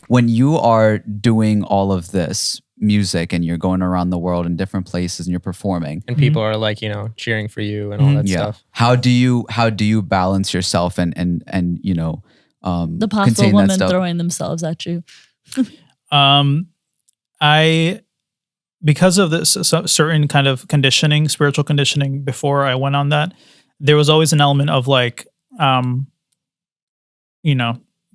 when you are doing all of this music and you're going around the world in different places and you're performing, and people are like, cheering for you and all that stuff. How do you balance yourself and the possible women throwing themselves at you? Because of this certain kind of conditioning, spiritual conditioning before I went on that, there was always an element of like,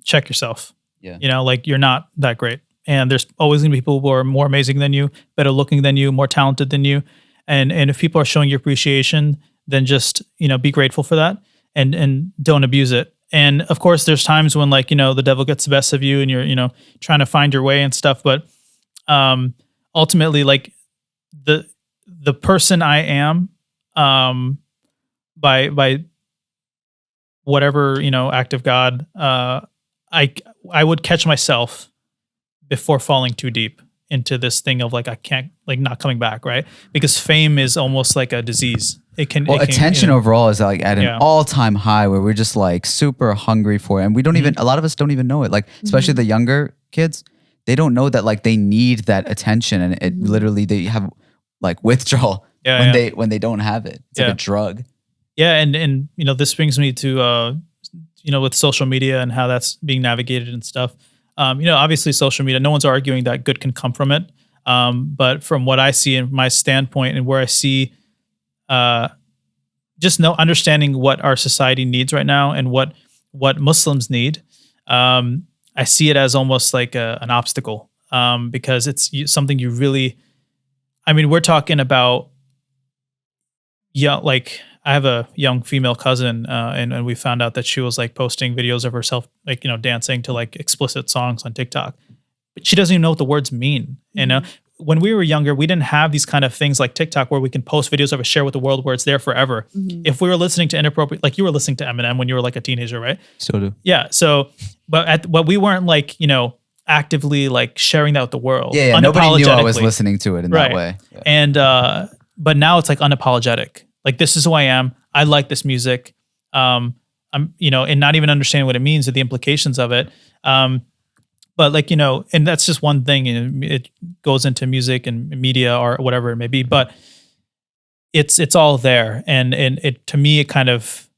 check yourself. Yeah. Like you're not that great. And there's always gonna be people who are more amazing than you, better looking than you, more talented than you. And if people are showing you appreciation, then just, be grateful for that and don't abuse it. And of course there's times when like, the devil gets the best of you and you're, trying to find your way and stuff. But ultimately, like the person I am, by whatever, act of God, I would catch myself before falling too deep into this thing of like, I can't, like, not coming back. Right. Because fame is almost like a disease. Attention overall is like at an all-time high where we're just like super hungry for it. And we don't even, a lot of us don't even know it. Like, especially the younger kids, they don't know that like they need that attention, and it literally, they have like withdrawal when they don't have it. It's like a drug. Yeah. And this brings me to, with social media and how that's being navigated and stuff. Obviously social media, no one's arguing that good can come from it. But from what I see and my standpoint and where I see, just understanding what our society needs right now and what Muslims need, I see it as almost like an obstacle, because it's something you really, we're talking about, like I have a young female cousin, and we found out that she was like posting videos of herself, like, dancing to like explicit songs on TikTok, but she doesn't even know what the words mean. When we were younger, we didn't have these kind of things like TikTok where we can post videos of it, share with the world, where it's there forever. If we were listening to inappropriate, like you were listening to Eminem when you were like a teenager, right? Still do. Yeah. So, but we weren't like, actively like sharing that with the world. Yeah. Nobody knew I was listening to it in that way. Yeah. And, but now it's like unapologetic. Like, this is who I am. I like this music. I'm, and not even understanding what it means or the implications of it. But like, and that's just one thing, it goes into music and media or whatever it may be, but it's all there. And it, to me, it kind of,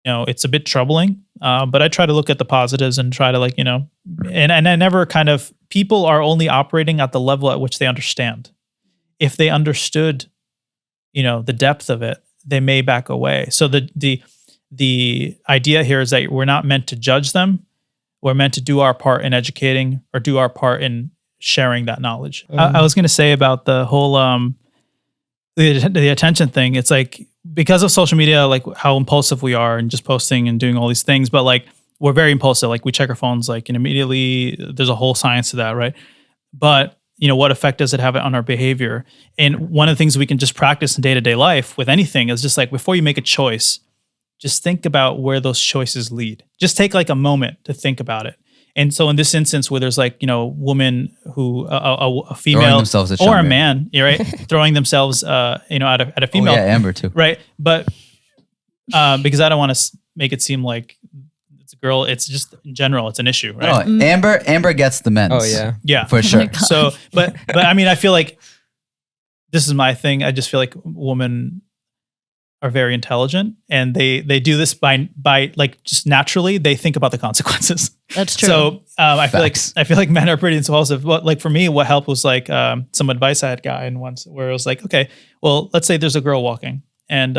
it's a bit troubling. But I try to look at the positives and try to like, and I never kind of, people are only operating at the level at which they understand. If they understood, the depth of it, they may back away. So the idea here is that we're not meant to judge them. We're meant to do our part in educating or do our part in sharing that knowledge. I was going to say about the whole, the attention thing. It's like, because of social media, like how impulsive we are and just posting and doing all these things, but like, we're very impulsive. Like we check our phones, like, and immediately there's a whole science to that. Right. But what effect does it have on our behavior? And one of the things we can just practice in day-to-day life with anything is just like, before you make a choice, just think about where those choices lead. Just take like a moment to think about it. And so in this instance where there's like, woman who, a female or a man, right? Throwing themselves, at a female. Oh, yeah, Amber too. Right. But, because I don't want to make it seem like it's a girl, it's just in general, it's an issue, right? No, Amber gets the men's. Oh yeah. Yeah. For sure. So, but I feel like this is my thing. I just feel like women are very intelligent, and they do this by like just naturally they think about the consequences. That's true. So I feel like men are pretty impulsive. But like for me, what helped was like some advice I had gotten once where it was like, okay, well, let's say there's a girl walking, and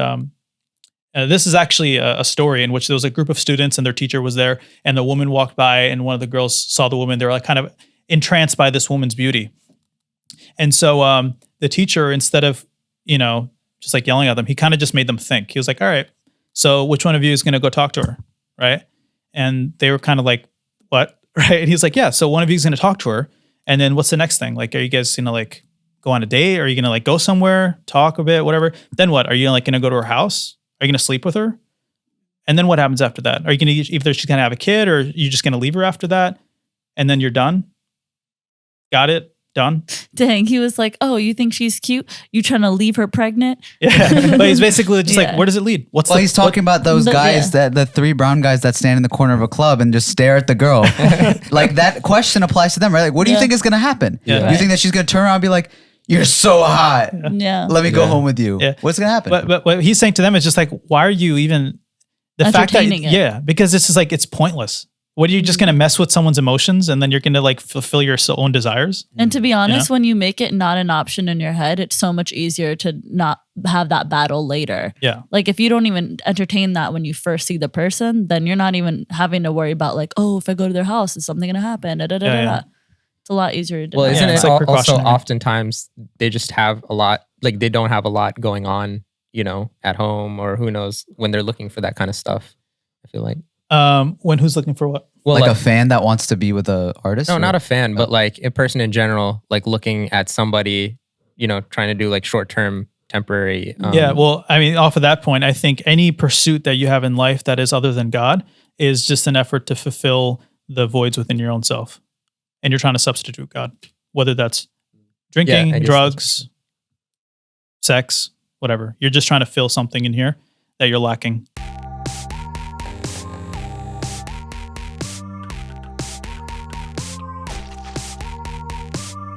this is actually a story in which there was a group of students and their teacher was there, and the woman walked by, and one of the girls saw the woman. They were like kind of entranced by this woman's beauty, and so the teacher, instead of just like yelling at them, he kind of just made them think. He was like, all right, so which one of you is going to go talk to her? Right. And they were kind of like, what? Right. And he's like, yeah. So one of you is going to talk to her. And then what's the next thing? Like, are you guys going to like go on a date? Are you going to like go somewhere, talk a bit, whatever? Then what? Are you like going to go to her house? Are you going to sleep with her? And then what happens after that? Are you going to, either she's going to have a kid or you're just going to leave her after that? And then you're done? Got it? Done. Dang, he was like, "Oh, you think she's cute? You trying to leave her pregnant?" Yeah, but he's basically just like, where does it lead? He's talking about those guys the 3 brown guys that stand in the corner of a club and just stare at the girl. Like that question applies to them, right? Like, what do you think is gonna happen? Yeah. You think that she's gonna turn around and be like, "You're so hot. Yeah. Let me go home with you." Yeah. What's gonna happen? But what he's saying to them is just like, why are you even the fact that because this is like it's pointless. What are you just going to mess with someone's emotions and then you're going to like fulfill your own desires? And to be honest, when you make it not an option in your head, it's so much easier to not have that battle later. Yeah. Like if you don't even entertain that when you first see the person, then you're not even having to worry about like, oh, if I go to their house, is something going to happen? It's a lot easier to do. Well, isn't it also oftentimes they just have a lot, like they don't have a lot going on, you know, at home or who knows when they're looking for that kind of stuff, I feel like. When who's looking for what? Well, like a fan that wants to be with an artist? No, not a fan, but like a person in general, like looking at somebody, you know, trying to do like short-term, temporary. Yeah, well, I mean, off of that point, I think any pursuit that you have in life that is other than God is just an effort to fulfill the voids within your own self. And you're trying to substitute God, whether that's drinking, drugs, sex, whatever. You're just trying to fill something in here that you're lacking.